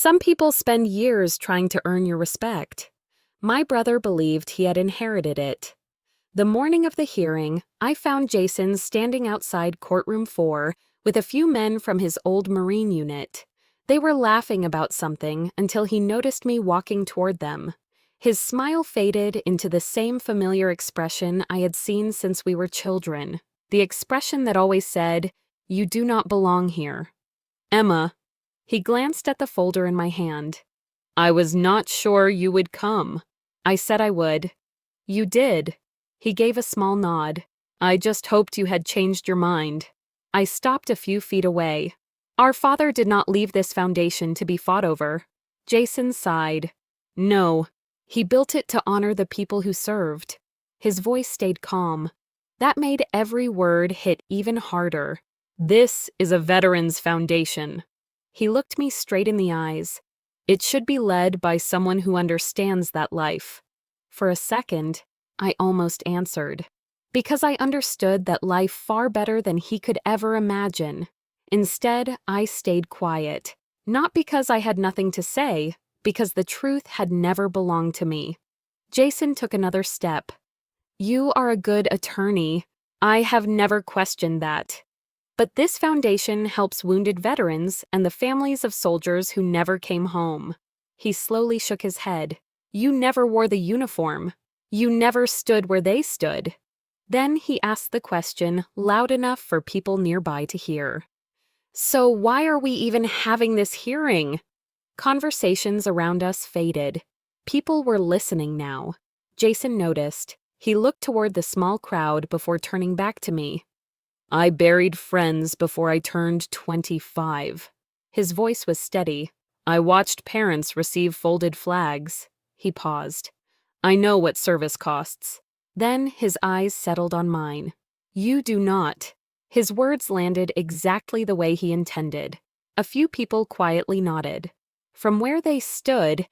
Some people spend years trying to earn your respect. My brother believed he had inherited it. The morning of the hearing, I found Jason standing outside courtroom 4 with a few men from his old Marine unit. They were laughing about something until he noticed me walking toward them. His smile faded into the same familiar expression I had seen since we were children. The expression that always said, "You do not belong here." "Emma." He glanced at the folder in my hand. "I was not sure you would come." I said I would. "You did." He gave a small nod. "I just hoped you had changed your mind." I stopped a few feet away. "Our father did not leave this foundation to be fought over." Jason sighed. "No, he built it to honor the people who served." His voice stayed calm. That made every word hit even harder. "This is a veteran's foundation." He looked me straight in the eyes. "It should be led by someone who understands that life." For a second, I almost answered, because I understood that life far better than he could ever imagine. Instead, I stayed quiet, not because I had nothing to say, because the truth had never belonged to me. Jason took another step. "You are a good attorney. I have never questioned that. But this foundation helps wounded veterans and the families of soldiers who never came home." He slowly shook his head. "You never wore the uniform. You never stood where they stood." Then he asked the question loud enough for people nearby to hear. "So why are we even having this hearing?" Conversations around us faded. People were listening now. Jason noticed. He looked toward the small crowd before turning back to me. "I buried friends before I turned 25. His voice was steady. "I watched parents receive folded flags." He paused. "I know what service costs." Then his eyes settled on mine. "You do not." His words landed exactly the way he intended. A few people quietly nodded. From where they stood,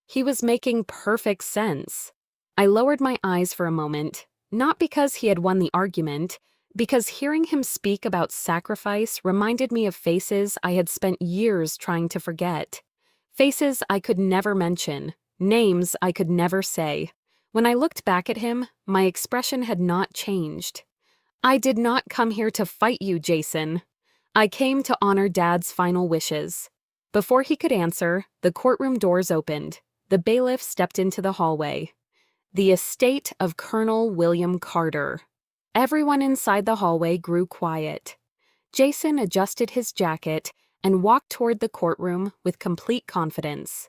he was making perfect sense. I lowered my eyes for a moment, not because he had won the argument, because hearing him speak about sacrifice reminded me of faces I had spent years trying to forget. Faces I could never mention, names I could never say. When I looked back at him, my expression had not changed. "I did not come here to fight you, Jason. I came to honor Dad's final wishes." Before he could answer, the courtroom doors opened. The bailiff stepped into the hallway. The estate of Colonel William Carter. Everyone inside the hallway grew quiet. Jason adjusted his jacket and walked toward the courtroom with complete confidence.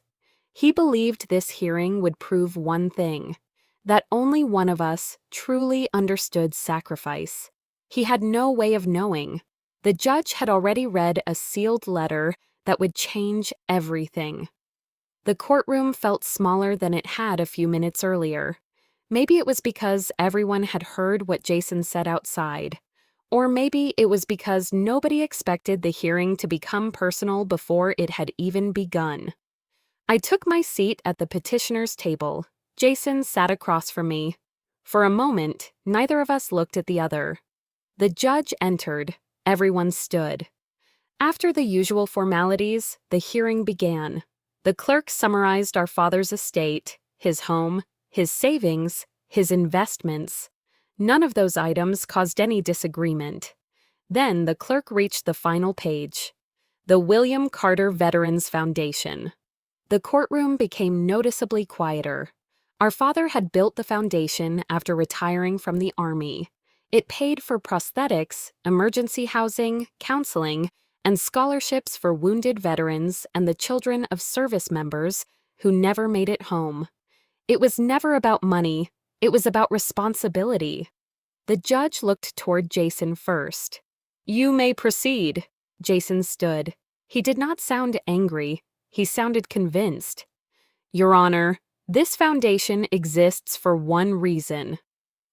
He believed this hearing would prove one thing, that only one of us truly understood sacrifice. He had no way of knowing. The judge had already read a sealed letter that would change everything. The courtroom felt smaller than it had a few minutes earlier. Maybe it was because everyone had heard what Jason said outside. Or maybe it was because nobody expected the hearing to become personal before it had even begun. I took my seat at the petitioner's table. Jason sat across from me. For a moment, neither of us looked at the other. The judge entered. Everyone stood. After the usual formalities, the hearing began. The clerk summarized our father's estate, his home, his savings, his investments. None of those items caused any disagreement. Then the clerk reached the final page. The William Carter Veterans Foundation. The courtroom became noticeably quieter. Our father had built the foundation after retiring from the Army. It paid for prosthetics, emergency housing, counseling, and scholarships for wounded veterans and the children of service members who never made it home. It was never about money. It was about responsibility. The judge looked toward Jason first. "You may proceed." Jason stood. He did not sound angry. He sounded convinced. "Your Honor, this foundation exists for one reason: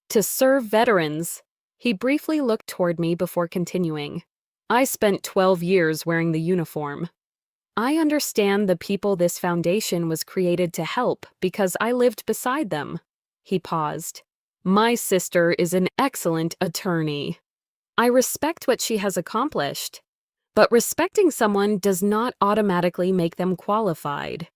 to serve veterans." He briefly looked toward me before continuing. "I spent 12 years wearing the uniform. I understand the people this foundation was created to help because I lived beside them." He paused. "My sister is an excellent attorney. I respect what she has accomplished. But respecting someone does not automatically make them qualified.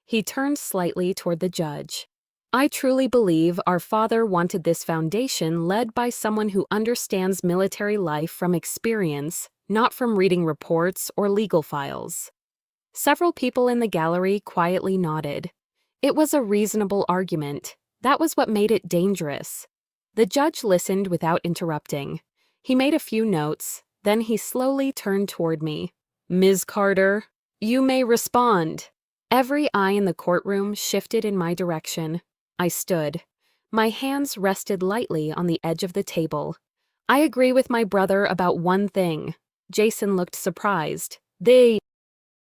He turned slightly toward the judge. I truly believe our father wanted this foundation led by someone who understands military life from experience, not from reading reports or legal files. Several people in the gallery quietly nodded. It was a reasonable argument. That was what made it dangerous. The judge listened without interrupting. He made a few notes, then he slowly turned toward me. Ms. Carter, you may respond. Every eye in the courtroom shifted in my direction. I stood. My hands rested lightly on the edge of the table. I agree with my brother about one thing. Jason looked surprised.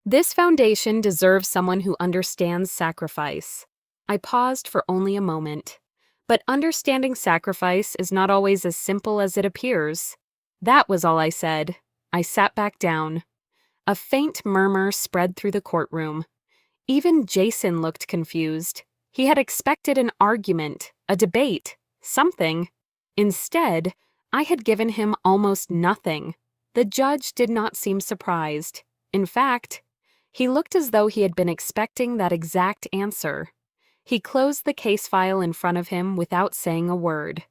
This foundation deserves someone who understands sacrifice. I paused for only a moment. But understanding sacrifice is not always as simple as it appears. That was all I said. I sat back down. A faint murmur spread through the courtroom. Even Jason looked confused. He had expected an argument, a debate, something. Instead, I had given him almost nothing. The judge did not seem surprised. In fact, he looked as though he had been expecting that exact answer. He closed the case file in front of him without saying a word.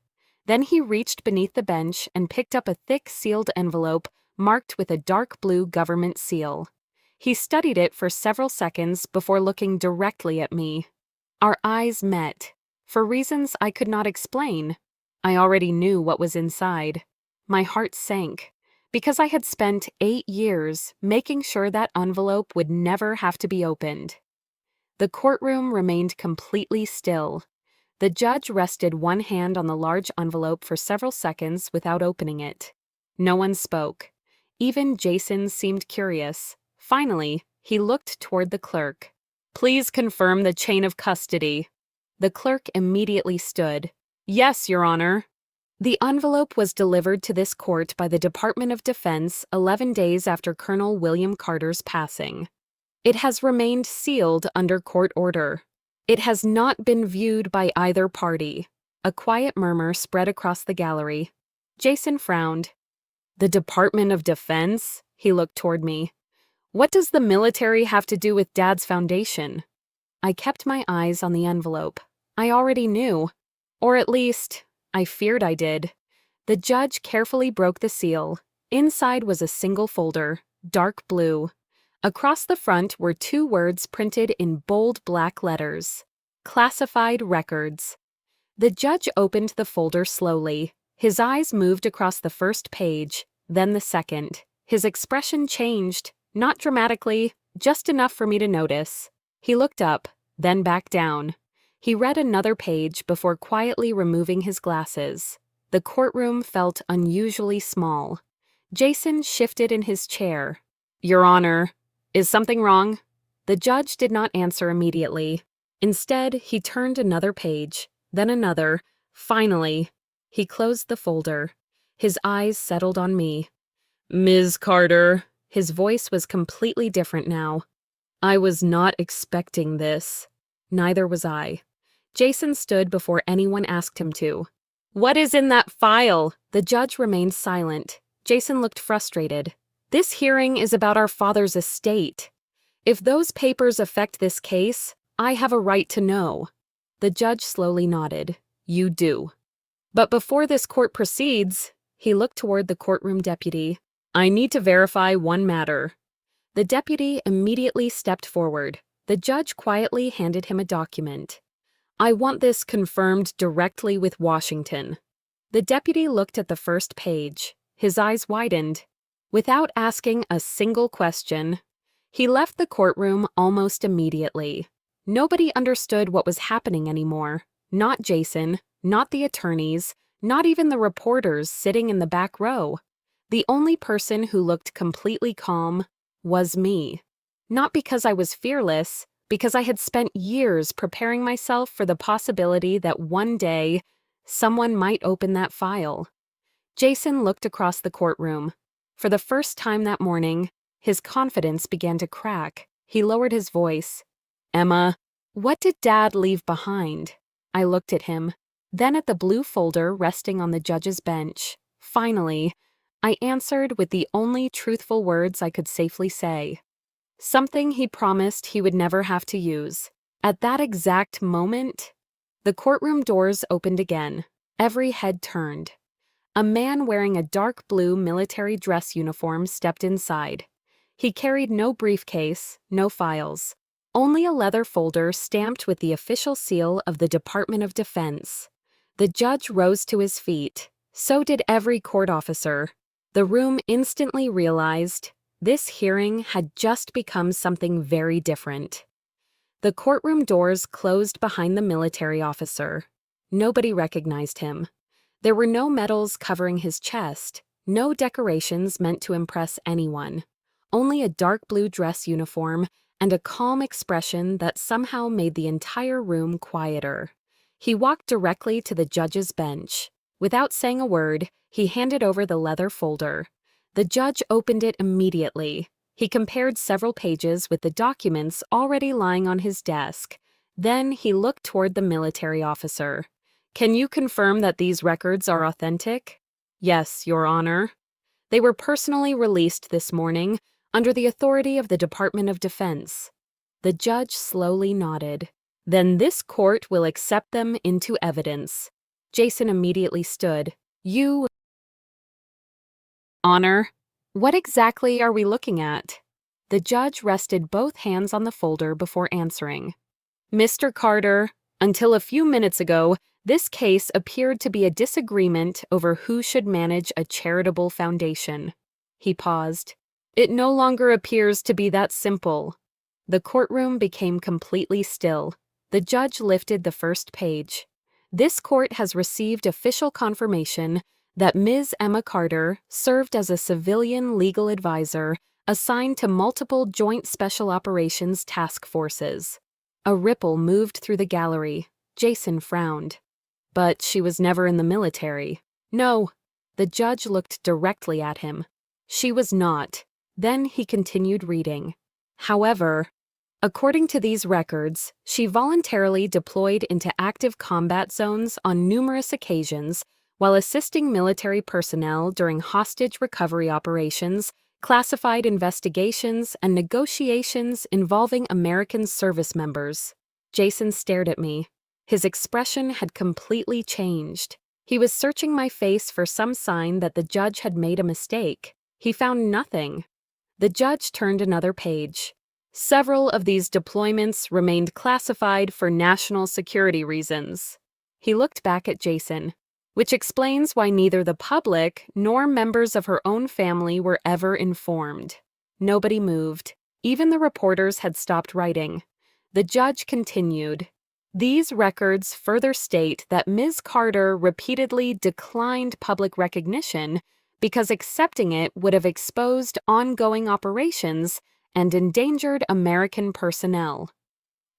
Then he reached beneath the bench and picked up a thick sealed envelope marked with a dark blue government seal. He studied it for several seconds before looking directly at me. Our eyes met. For reasons I could not explain, I already knew what was inside. My heart sank, because I had spent 8 years making sure that envelope would never have to be opened. The courtroom remained completely still. The judge rested one hand on the large envelope for several seconds without opening it. No one spoke. Even Jason seemed curious. Finally, he looked toward the clerk. Please confirm the chain of custody. The clerk immediately stood. Yes, Your Honor. The envelope was delivered to this court by the Department of Defense 11 days after Colonel William Carter's passing. It has remained sealed under court order. It has not been viewed by either party. A quiet murmur spread across the gallery. Jason frowned. The Department of Defense? He looked toward me. What does the military have to do with Dad's foundation? I kept my eyes on the envelope. I already knew. Or at least, I feared I did. The judge carefully broke the seal. Inside was a single folder, dark blue. Across the front were 2 words printed in bold black letters. Classified records. The judge opened the folder slowly. His eyes moved across the first page, then the second. His expression changed, not dramatically, just enough for me to notice. He looked up, then back down. He read another page before quietly removing his glasses. The courtroom felt unusually small. Jason shifted in his chair. Your Honor, is something wrong? The judge did not answer immediately. Instead, he turned another page, then another. Finally, he closed the folder. His eyes settled on me. Ms. Carter, his voice was completely different now. I was not expecting this. Neither was I. Jason stood before anyone asked him to. What is in that file? The judge remained silent. Jason looked frustrated. This hearing is about our father's estate. If those papers affect this case, I have a right to know. The judge slowly nodded. You do. But before this court proceeds, he looked toward the courtroom deputy. I need to verify one matter. The deputy immediately stepped forward. The judge quietly handed him a document. I want this confirmed directly with Washington. The deputy looked at the first page. His eyes widened. Without asking a single question, he left the courtroom almost immediately. Nobody understood what was happening anymore. Not Jason, not the attorneys, not even the reporters sitting in the back row. The only person who looked completely calm was me. Not because I was fearless, because I had spent years preparing myself for the possibility that one day someone might open that file. Jason looked across the courtroom. For the first time that morning, his confidence began to crack. He lowered his voice. Emma, what did Dad leave behind? I looked at him, then at the blue folder resting on the judge's bench. Finally, I answered with the only truthful words I could safely say. Something he promised he would never have to use. At that exact moment, the courtroom doors opened again. Every head turned. A man wearing a dark blue military dress uniform stepped inside. He carried no briefcase, no files, only a leather folder stamped with the official seal of the Department of Defense. The judge rose to his feet. So did every court officer. The room instantly realized this hearing had just become something very different. The courtroom doors closed behind the military officer. Nobody recognized him. There were no medals covering his chest, no decorations meant to impress anyone. Only a dark blue dress uniform and a calm expression that somehow made the entire room quieter. He walked directly to the judge's bench. Without saying a word, he handed over the leather folder. The judge opened it immediately. He compared several pages with the documents already lying on his desk. Then he looked toward the military officer. "Can you confirm that these records are authentic?" "Yes, Your Honor. They were personally released this morning under the authority of the Department of Defense." The judge slowly nodded. "Then this court will accept them into evidence." Jason immediately stood. "You, Honor, what exactly are we looking at?" The judge rested both hands on the folder before answering. "Mr. Carter, until a few minutes ago, this case appeared to be a disagreement over who should manage a charitable foundation." He paused. "It no longer appears to be that simple." The courtroom became completely still. The judge lifted the first page. "This court has received official confirmation that Ms. Emma Carter served as a civilian legal advisor assigned to multiple Joint Special Operations task forces." A ripple moved through the gallery. Jason frowned. "But she was never in the military." "No." The judge looked directly at him. "She was not." Then he continued reading. "However, according to these records, she voluntarily deployed into active combat zones on numerous occasions while assisting military personnel during hostage recovery operations, classified investigations, and negotiations involving American service members." Jason stared at me. His expression had completely changed. He was searching my face for some sign that the judge had made a mistake. He found nothing. The judge turned another page. "Several of these deployments remained classified for national security reasons." He looked back at Jason. "Which explains why neither the public nor members of her own family were ever informed." Nobody moved. Even the reporters had stopped writing. The judge continued. "These records further state that Ms. Carter repeatedly declined public recognition because accepting it would have exposed ongoing operations and endangered American personnel."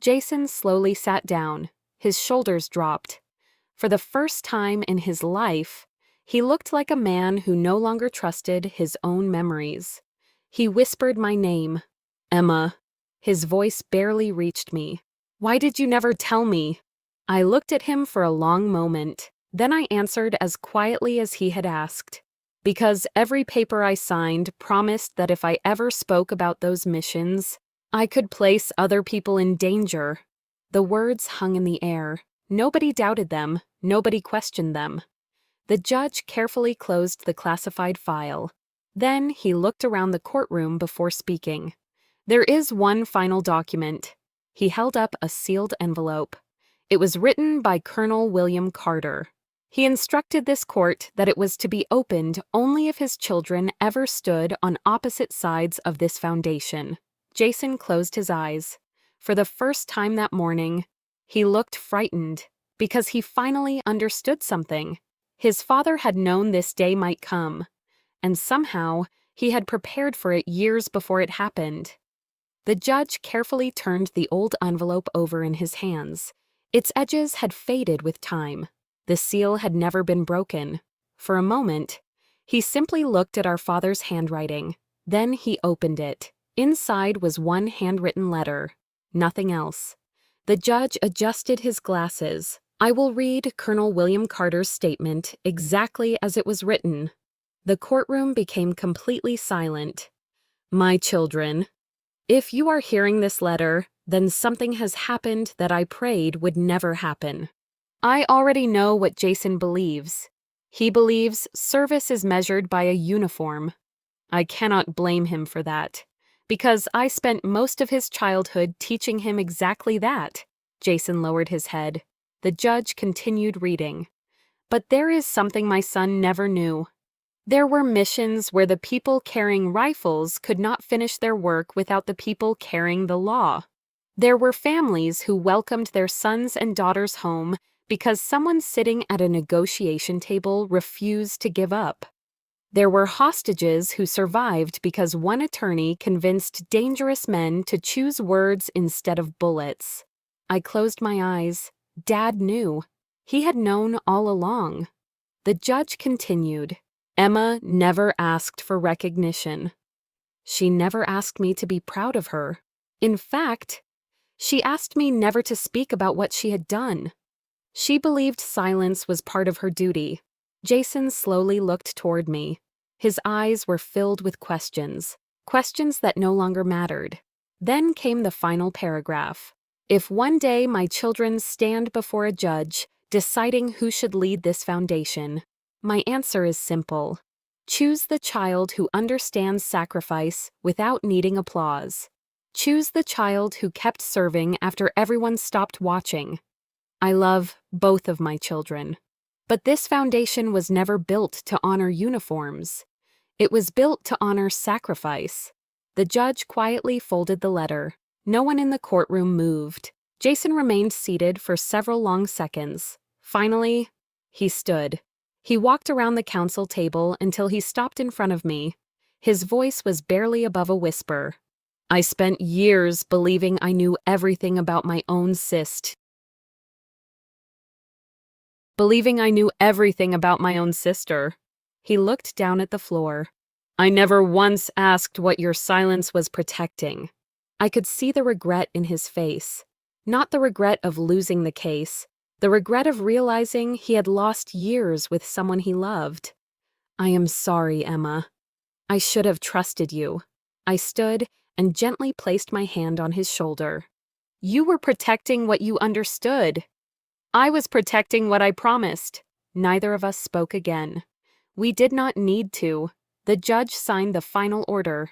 Jason slowly sat down. His shoulders dropped. For the first time in his life, he looked like a man who no longer trusted his own memories. He whispered my name. "Emma." His voice barely reached me. "Why did you never tell me?" I looked at him for a long moment. Then I answered as quietly as he had asked. "Because every paper I signed promised that if I ever spoke about those missions, I could place other people in danger." The words hung in the air. Nobody doubted them. Nobody questioned them. The judge carefully closed the classified file. Then he looked around the courtroom before speaking. "There is one final document." He held up a sealed envelope. It was written by Colonel William Carter. He instructed this court that it was to be opened only if his children ever stood on opposite sides of this foundation. Jason closed his eyes. For the first time that morning, he looked frightened because he finally understood something. His father had known this day might come, and somehow he had prepared for it years before it happened. The judge carefully turned the old envelope over in his hands. Its edges had faded with time. The seal had never been broken. For a moment, he simply looked at our father's handwriting. Then he opened it. Inside was one handwritten letter. Nothing else. The judge adjusted his glasses. "I will read Colonel William Carter's statement exactly as it was written." The courtroom became completely silent. My children, if you are hearing this letter, then something has happened that I prayed would never happen. I already know what Jason believes. He believes service is measured by a uniform. I cannot blame him for that, because I spent most of his childhood teaching him exactly that. Jason lowered his head. The judge continued reading. But there is something my son never knew. There were missions where the people carrying rifles could not finish their work without the people carrying the law. There were families who welcomed their sons and daughters home because someone sitting at a negotiation table refused to give up. There were hostages who survived because one attorney convinced dangerous men to choose words instead of bullets. I closed my eyes. Dad knew. He had known all along. The judge continued. Emma never asked for recognition. She never asked me to be proud of her. In fact, she asked me never to speak about what she had done. She believed silence was part of her duty. Jason slowly looked toward me. His eyes were filled with questions that no longer mattered. Then came the final paragraph. If one day my children stand before a judge, deciding who should lead this foundation, my answer is simple. Choose the child who understands sacrifice without needing applause. Choose the child who kept serving after everyone stopped watching. I love both of my children. But this foundation was never built to honor uniforms. It was built to honor sacrifice. The judge quietly folded the letter. No one in the courtroom moved. Jason remained seated for several long seconds. Finally, he stood. He walked around the council table until he stopped in front of me. His voice was barely above a whisper. I spent years believing I knew everything about my own sister. He looked down at the floor. I never once asked what your silence was protecting. I could see the regret in his face. Not the regret of losing the case, the regret of realizing he had lost years with someone he loved. I am sorry, Emma. I should have trusted you. I stood and gently placed my hand on his shoulder. You were protecting what you understood. I was protecting what I promised. Neither of us spoke again. We did not need to. The judge signed the final order.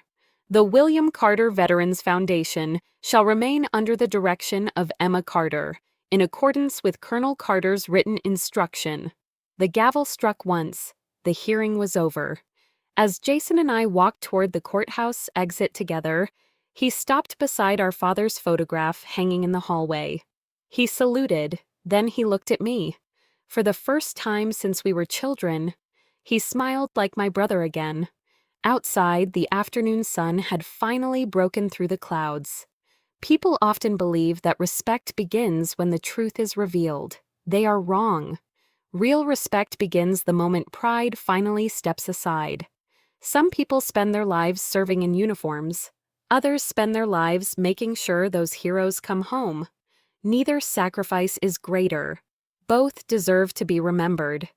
The William Carter Veterans Foundation shall remain under the direction of Emma Carter, in accordance with Colonel Carter's written instruction. The gavel struck once. The hearing was over. As Jason and I walked toward the courthouse exit together, he stopped beside our father's photograph hanging in the hallway. He saluted, then he looked at me. For the first time since we were children, he smiled like my brother again. Outside, the afternoon sun had finally broken through the clouds. People often believe that respect begins when the truth is revealed. They are wrong. Real respect begins the moment pride finally steps aside. Some people spend their lives serving in uniforms. Others spend their lives making sure those heroes come home. Neither sacrifice is greater. Both deserve to be remembered.